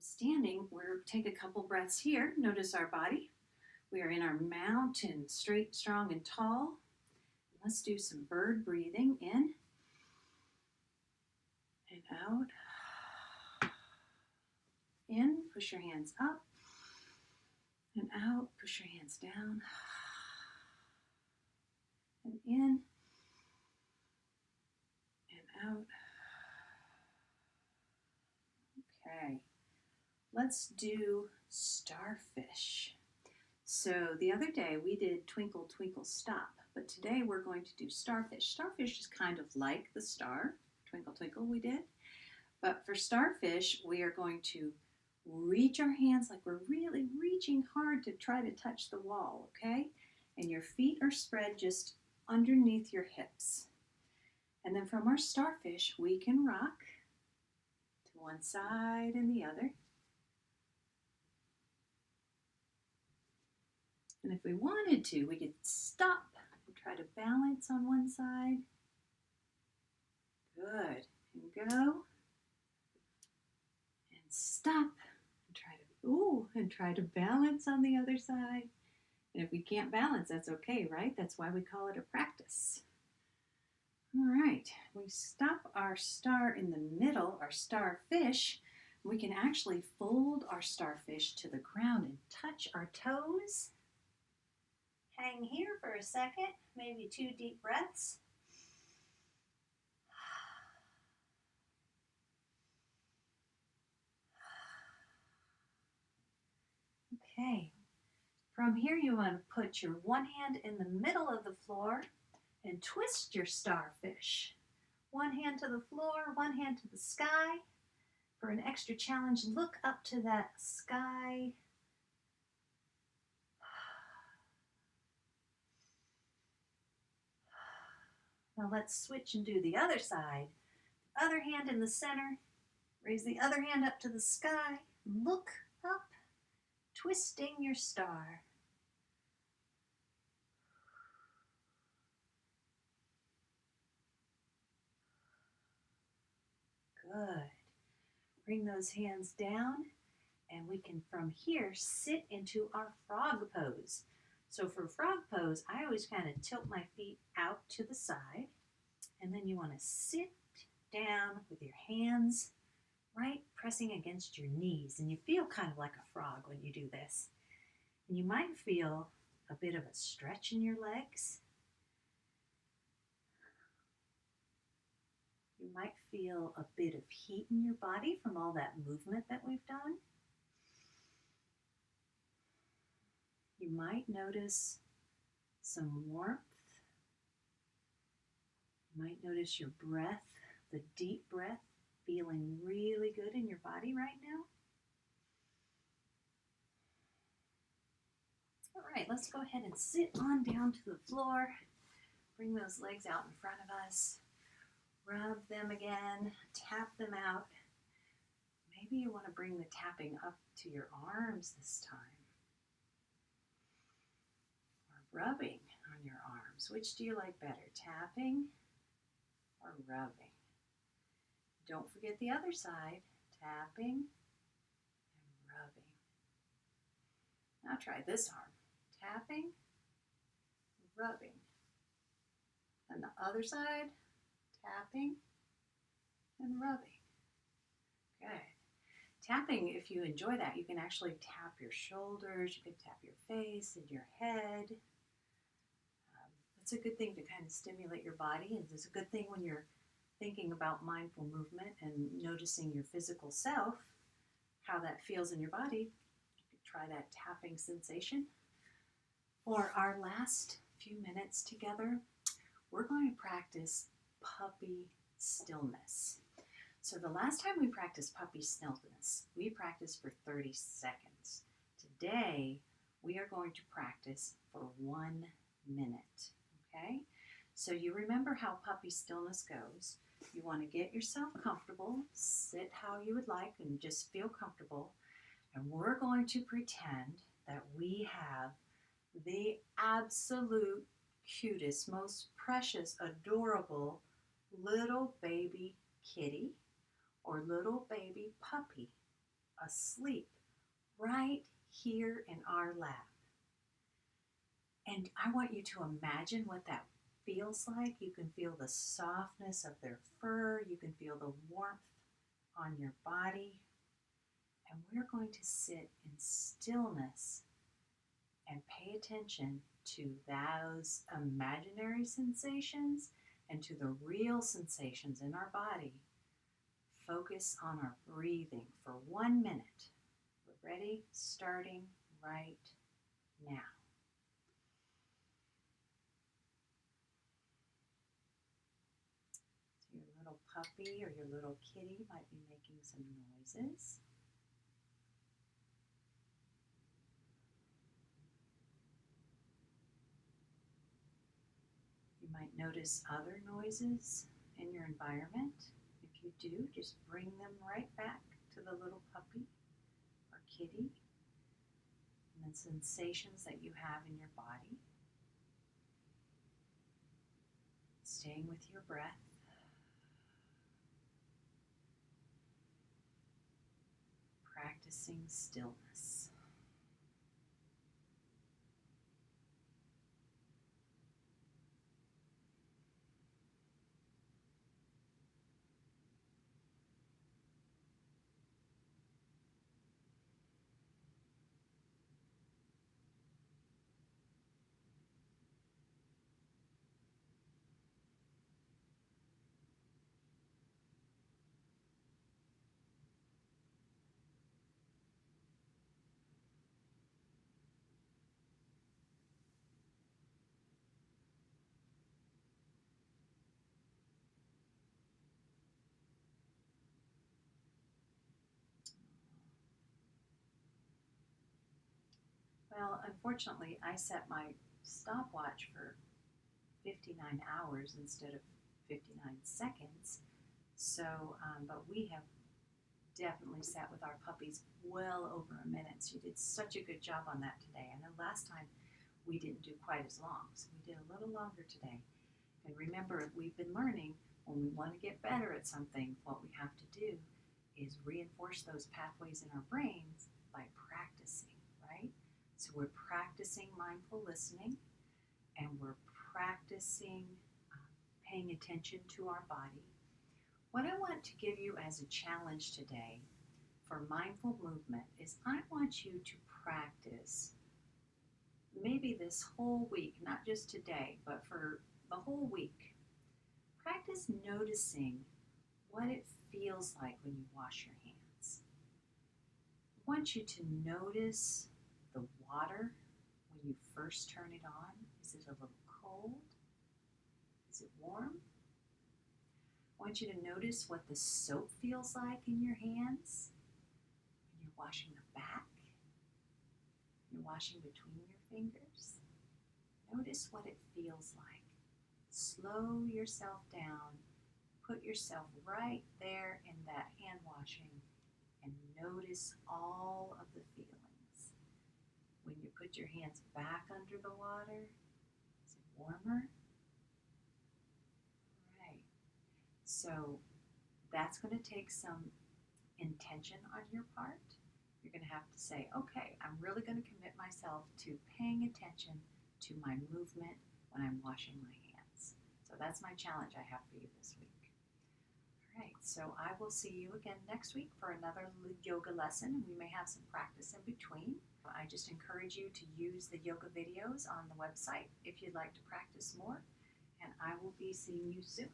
Standing, we'll take a couple breaths here. Notice our body. We are in our mountain, straight, strong, and tall. Let's do some bird breathing in and out. In, push your hands up, and out, push your hands down, and in, and out. Okay, let's do starfish. So the other day we did twinkle, twinkle, stop, but today we're going to do starfish. Starfish is kind of like the star, twinkle, twinkle we did, but for starfish we are going to reach our hands like we're really reaching hard to try to touch the wall, okay? And your feet are spread just underneath your hips. And then from our starfish, we can rock to one side and the other. And if we wanted to, we could stop and try to balance on one side. Good. And go. And stop. And try to balance on the other side. And if we can't balance, that's okay, right? That's why we call it a practice. All right, we stop our star in the middle, our starfish. We can actually fold our starfish to the ground and touch our toes. Hang here for a second, maybe 2 deep breaths. Okay, from here you want to put your one hand in the middle of the floor and twist your starfish. One hand to the floor, one hand to the sky. For an extra challenge, look up to that sky. Now let's switch and do the other side. Other hand in the center. Raise the other hand up to the sky. Look up, twisting your star. Good. Bring those hands down, and we can from here sit into our frog pose. So for frog pose, I always kind of tilt my feet out to the side, and then you want to sit down with your hands right pressing against your knees, and you feel kind of like a frog when you do this. And you might feel a bit of a stretch in your legs. You might feel a bit of heat in your body from all that movement that we've done. You might notice some warmth. You might notice your breath, the deep breath, feeling really good in your body right now. All right, let's go ahead and sit on down to the floor. Bring those legs out in front of us. Rub them again, tap them out. Maybe you want to bring the tapping up to your arms this time. Or rubbing on your arms. Which do you like better, tapping or rubbing? Don't forget the other side, tapping and rubbing. Now try this arm, tapping, rubbing. And the other side, tapping and rubbing. Good. Tapping, if you enjoy that, you can actually tap your shoulders, you can tap your face and your head. It's a good thing to kind of stimulate your body, and it's a good thing when you're thinking about mindful movement and noticing your physical self, how that feels in your body. You can try that tapping sensation. For our last few minutes together, we're going to practice puppy stillness. So the last time we practiced puppy stillness, we practiced for 30 seconds. Today, we are going to practice for 1 minute, okay? So you remember how puppy stillness goes. You want to get yourself comfortable, sit how you would like and just feel comfortable. And we're going to pretend that we have the absolute cutest, most precious, adorable little baby kitty or little baby puppy asleep right here in our lap. And I want you to imagine what that feels like. You can feel the softness of their fur. You can feel the warmth on your body. And we're going to sit in stillness and pay attention to those imaginary sensations and to the real sensations in our body. Focus on our breathing for 1 minute. We're ready? Starting right now. So your little puppy or your little kitty might be making some noises. You might notice other noises in your environment. If you do, just bring them right back to the little puppy or kitty and the sensations that you have in your body. Staying with your breath. Practicing stillness. Well, unfortunately, I set my stopwatch for 59 hours instead of 59 seconds. So, but we have definitely sat with our puppies well over a minute. So you did such a good job on that today. I know last time we didn't do quite as long, so we did a little longer today. And remember, we've been learning when we want to get better at something, what we have to do is reinforce those pathways in our brains by practicing, right? So we're practicing mindful listening and we're practicing paying attention to our body. What I want to give you as a challenge today for mindful movement is I want you to practice maybe this whole week, not just today, but for the whole week. Practice noticing what it feels like when you wash your hands. I want you to notice the water when you first turn it on. Is it a little cold? Is it warm? I want you to notice what the soap feels like in your hands when you're washing the back. You're washing between your fingers. Notice what it feels like. Slow yourself down. Put yourself right there in that hand washing and notice all of the feelings. When you put your hands back under the water, is it warmer? Right. So that's going to take some intention on your part. You're going to have to say, okay, I'm really going to commit myself to paying attention to my movement when I'm washing my hands. So that's my challenge I have for you this week. All right, so I will see you again next week for another yoga lesson, and we may have some practice in between. I just encourage you to use the yoga videos on the website if you'd like to practice more, and I will be seeing you soon.